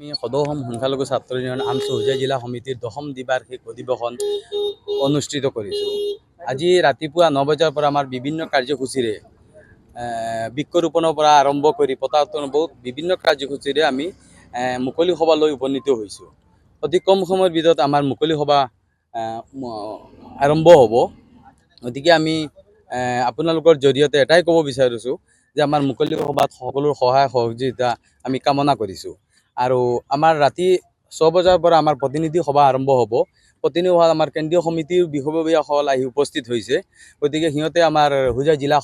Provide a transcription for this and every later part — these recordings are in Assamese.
আমি সদৌহম সংখ্যালঘু ছাত্ৰ ইউনিয়ন আমচু হোজাই জিলা সমিতিৰ দশম দ্বিবাৰ্ষিক অধিৱেশন অনুষ্ঠিত কৰিছোঁ। আজি ৰাতিপুৱা 9 বজাৰ পৰা আমাৰ বিভিন্ন কাৰ্যসূচীৰে বৃক্ষৰোপণৰ পৰা আৰম্ভ কৰি পতাকা বহুত বিভিন্ন কাৰ্যসূচীৰে আমি মুকলি সভালৈ উপনীত হৈছোঁ। অতি কম সময়ৰ ভিতৰত আমাৰ মুকলি সভা আৰম্ভ হ'ব। গতিকে আমি আপোনালোকৰ জৰিয়তে এটাই ক'ব বিচাৰিছোঁ যে আমাৰ মুকলি সভাত সকলোৰ সহায় সহযোগিতা আমি কামনা কৰিছোঁ। আৰু আমাৰ ৰাতি 6 বজাৰ পৰা আমাৰ প্ৰতিনিধি সভা আৰম্ভ হ'ব। প্ৰতিনিধি সভাত আমাৰ কেন্দ্ৰীয় সমিতিৰ বিষয়ববীয়াসকল আহি উপস্থিত হৈছে। গতিকে সিহঁতে আমাৰ হোজাই জিলা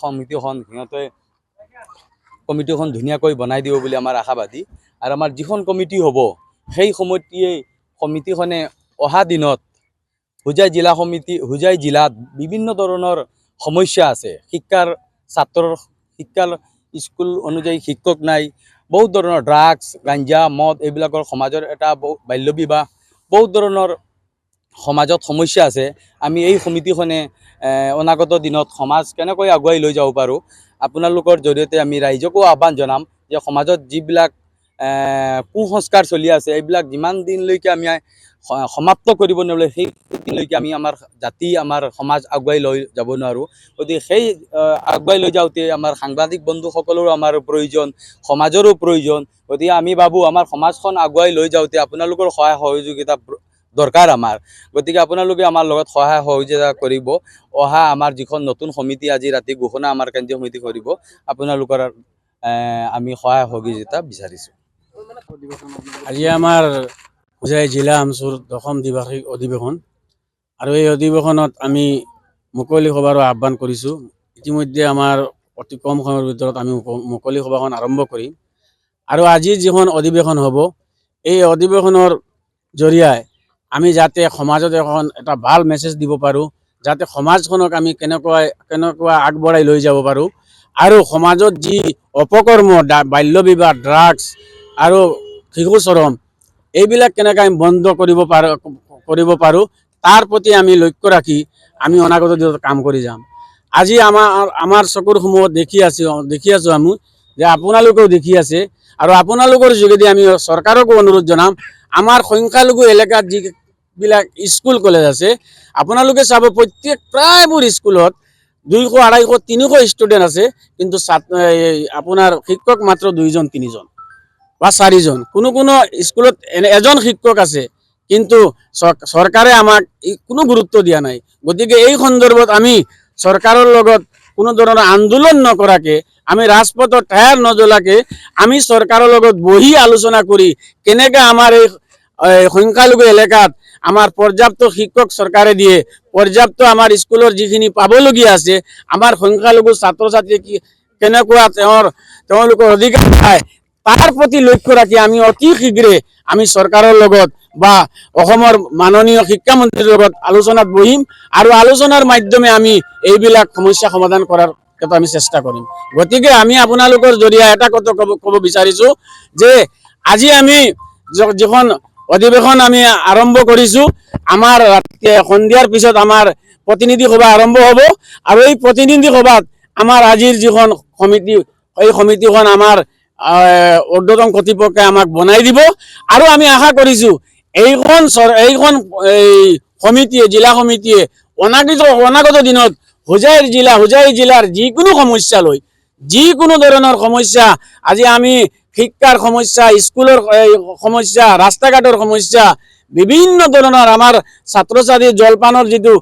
কমিটিখন ধুনীয়াকৈ বনাই দিব বুলি আমাৰ আশাবাদী। আৰু আমাৰ যিখন কমিটি হ'ব সেই সমিতিখনে অহা দিনত হোজাই জিলাত বিভিন্ন ধৰণৰ সমস্যা আছে। শিক্ষাৰ স্কুল অনুযায়ী শিক্ষক নাই, বহুত ধৰণৰ ড্ৰাগছ, গাঞ্জা, মদ এইবিলাকৰ সমাজৰ এটা বাল্য বিবাহ, বহুত ধৰণৰ সমাজত সমস্যা আছে। আমি এই সমিতিখনে অনাগত দিনত সমাজ কেনেকৈ আগুৱাই লৈ যাব পাৰোঁ, আপোনালোকৰ জৰিয়তে আমি ৰাইজকো আহ্বান জনাম যে সমাজত যিবিলাক কুসংস্কাৰ চলি আছে এইবিলাক যিমান দিনলৈকে আমি সমাপ্ত কৰিব নোৱাৰিলে সেই দিনলৈকে আমি আমাৰ জাতি, আমাৰ সমাজ আগুৱাই লৈ যাব নোৱাৰোঁ। গতিকে সেই আগুৱাই লৈ যাওঁতে আমাৰ সাংবাদিক বন্ধুসকলৰো আমাৰ প্ৰয়োজন, সমাজৰো প্ৰয়োজন। গতিকে আমি ভাবোঁ আমাৰ সমাজখন আগুৱাই লৈ যাওঁতে আপোনালোকৰ সহায় সহযোগিতা দৰকাৰ আমাৰ। গতিকে আপোনালোকে আমাৰ লগত সহায় সহযোগিতা কৰিব। অহা আমাৰ যিখন নতুন সমিতি আজি ৰাতি ঘোষণা আমাৰ কেন্দ্ৰীয় সমিতি কৰিব, আপোনালোকৰ আমি সহায় সহযোগিতা বিচাৰিছোঁ। আজি আমাৰ হোজাই জিলা আমচুৰ দশম দ্বিবাৰ্ষিক অধিৱেশন আৰু এই অধিৱেশনত আমি মুকলি সভাৰো আহ্বান কৰিছোঁ। ইতিমধ্যে আমাৰ অতি কম সময়ৰ ভিতৰত আমি মুকলি সভাখন আৰম্ভ কৰিম। আৰু আজি যিখন অধিৱেশন হ'ব এই অধিৱেশনৰ জৰিয়াই আমি যাতে সমাজত এটা ভাল মেছেজ দিব পাৰোঁ, যাতে সমাজখনক আমি কেনেকুৱা আগবঢ়াই লৈ যাব পাৰোঁ আৰু সমাজত যি অপকৰ্ম, বাল্য বিবাহ, ড্ৰাগছ আৰু শিশুচৰণ এইবিলাক কেনেকৈ আমি বন্ধ কৰিব পাৰোঁ তাৰ প্ৰতি আমি লক্ষ্য ৰাখি আমি অনাগত দিনত কাম কৰি যাম। আজি আমাৰ চকুৰ সন্মুখত দেখি আছোঁ আমি যে আপোনালোকেও দেখি আছে আৰু আপোনালোকৰ যোগেদি আমি চৰকাৰকো অনুৰোধ জনাম, আমাৰ সংখ্যালঘু এলেকাত যিবিলাক স্কুল কলেজ আছে আপোনালোকে চাব প্ৰায়বোৰ স্কুলত 200, 250, 300 ষ্টুডেণ্ট আছে, কিন্তু আপোনাৰ শিক্ষক মাত্ৰ 2-3জন বা 4জন। কোনো স্কুলত এজন শিক্ষক আছে, কিন্তু চৰকাৰে আমাক কোনো গুৰুত্ব দিয়া নাই। গতিকে এই সন্দৰ্ভত আমি চৰকাৰৰ লগত কোনো ধৰণৰ আন্দোলন নকৰাকৈ, আমি ৰাজপথত টায়াৰ নজ্বলাকৈ আমি চৰকাৰৰ লগত বহি আলোচনা কৰি কেনেকৈ আমাৰ এই সংখ্যালঘু এলেকাত আমাৰ পৰ্যাপ্ত শিক্ষক চৰকাৰে দিয়ে, পৰ্যাপ্ত আমাৰ স্কুলৰ যিখিনি পাবলগীয়া আছে, আমাৰ সংখ্যালঘু ছাত্ৰ ছাত্ৰী কেনেকুৱা তেওঁলোকৰ অধিকাৰ পায় তাৰ প্ৰতি লক্ষ্য ৰাখি আমি অতি শীঘ্ৰে আমি চৰকাৰৰ লগত বা অসমৰ মাননীয় শিক্ষামন্ত্ৰীৰ লগত আলোচনাত বহিম আৰু আলোচনাৰ মাধ্যমে আমি এইবিলাক সমস্যা সমাধান কৰাৰ ক্ষেত্ৰত আমি চেষ্টা কৰিম। গতিকে আমি আপোনালোকৰ জৰিয়তে এটা কথা ক'ব বিচাৰিছোঁ যে আজি আমি যিখন অধিৱেশন আমি আৰম্ভ কৰিছোঁ, আমাৰ সন্ধিয়াৰ পিছত আমাৰ প্ৰতিনিধি সভা আৰম্ভ হ'ব আৰু এই প্ৰতিনিধি সভাত আমাৰ আজিৰ যিখন সমিতি এই সমিতিখন আমাৰ ঊৰ্ধ্বতন কৰ্তৃপক্ষই আমাক বনাই দিব আৰু আমি আশা কৰিছোঁ এইখন সমিতিয়ে, জিলা সমিতিয়ে অনাগত দিনত হোজাই জিলাৰ যিকোনো সমস্যা লৈ, যিকোনো ধৰণৰ সমস্যা, আজি আমি শিক্ষাৰ সমস্যা, স্কুলৰ সমস্যা, ৰাস্তা ঘাটৰ সমস্যা, বিভিন্ন ধৰণৰ আমাৰ ছাত্ৰ ছাত্ৰীৰ জলপানৰ যিটো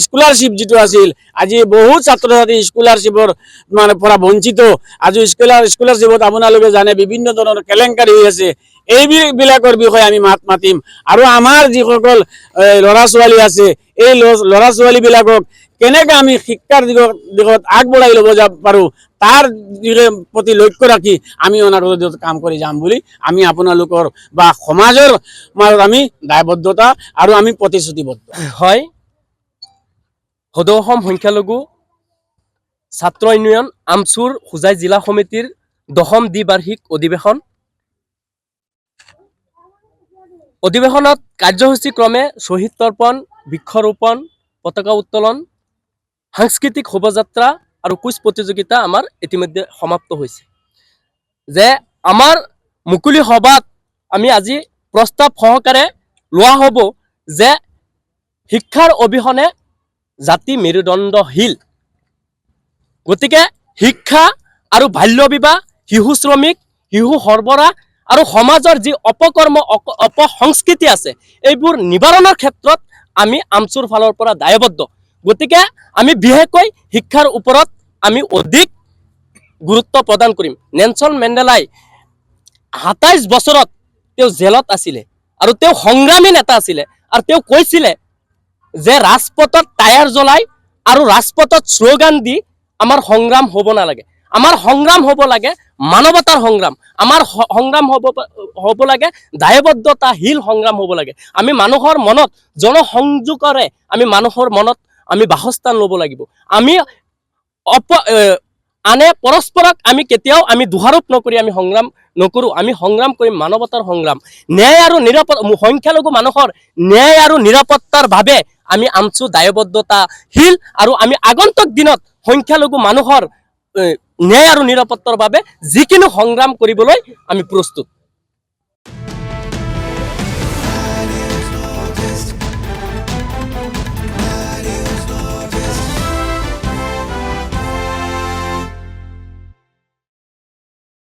স্কলাৰশ্বিপ যিটো আছিল, আজি বহুত ছাত্ৰ ছাত্ৰী স্কলাৰশ্বিপৰ পৰা বঞ্চিত। আজি স্কলাৰশ্বিপত আপোনালোকে জানে বিভিন্ন ধৰণৰ কেলেংকাৰী হৈ আছে। এইবিলাকৰ বিষয়ে আমি মাত মাতিম আৰু আমাৰ যিসকল ল'ৰা ছোৱালী আছে এই ল'ৰা ছোৱালীবিলাকক কেনেকৈ আমি শিক্ষাৰ দিশত আগবঢ়াই ল'ব পাৰোঁ তাৰ প্ৰতি লক্ষ্য ৰাখি আমি অনাগত দিনত কাম কৰি যাম বুলি আমি আপোনালোকৰ বা সমাজৰ মাজত আমি দায়বদ্ধতা আৰু আমি প্ৰতিশ্ৰুতিবদ্ধ। হয়, সদৌ অসম সংখ্যালঘু ছাত্ৰ ইউনিয়ন আমচুৰ হোজাই জিলা সমিতিৰ দশম দ্বিবাৰ্ষিক অধিৱেশনত কাৰ্যসূচী ক্ৰমে শ্বহীদ তৰ্পণ, বৃক্ষৰোপণ, পতাকা উত্তোলন, সাংস্কৃতিক শোভাযাত্ৰা আৰু কুইজ প্ৰতিযোগিতা আমাৰ ইতিমধ্যে সমাপ্ত হৈছে। যে আমাৰ মুকলি সভাত আমি আজি প্ৰস্তাৱ সহকাৰে লোৱা হ'ব যে শিক্ষাৰ অবিহনে জাতি মেৰুদণ্ডশীল। গতিকে শিক্ষা আৰু বাল্য বিবাহ, শিশু শ্ৰমিক, শিশু সৰবৰাহ আৰু সমাজৰ যি অপকৰ্ম অপসংস্কৃতি আছে এইবোৰ নিবাৰণৰ ক্ষেত্ৰত আমি আমচুৰ ফালৰ পৰা দায়বদ্ধ। গতিকে আমি বিশেষকৈ শিক্ষাৰ ওপৰত আমি অধিক গুৰুত্ব প্ৰদান কৰিম। নেলছন মেণ্ডেলাই ২৭ বছৰত তেওঁ জেলত আছিলে আৰু তেওঁ সংগ্ৰামী নেতা আছিলে আৰু তেওঁ কৈছিলে যে ৰাজপথত টায়াৰ জ্বলাই আৰু ৰাজপথত শ্লোগান দি আমাৰ সংগ্ৰাম হ'ব নালাগে। আমাৰ সংগ্ৰাম হ'ব লাগে মানৱতাৰ সংগ্ৰাম। আমাৰ সংগ্ৰাম হ'ব লাগে দায়বদ্ধতাশীল সংগ্ৰাম হ'ব লাগে। আমি মানুহৰ মনত জনসংযোগৰে আমি মানুহৰ মনত আমি বাসস্থান ল'ব লাগিব। আমি আনে পৰস্পৰক আমি কেতিয়াও আমি দোষাৰোপ নকৰি আমি সংগ্ৰাম নকৰোঁ। আমি সংগ্ৰাম কৰিম মানৱতাৰ সংগ্ৰাম, ন্যায় আৰু সংখ্যালঘু মানুহৰ ন্যায় আৰু নিৰাপত্তাৰ বাবে আমি আমচু দায়বদ্ধতাশীল আৰু আমি আগন্তুক দিনত সংখ্যালঘু মানুহৰ ন্যায় আৰু নিৰাপত্তাৰ বাবে যিকোনো সংগ্ৰাম কৰিবলৈ আমি প্ৰস্তুত।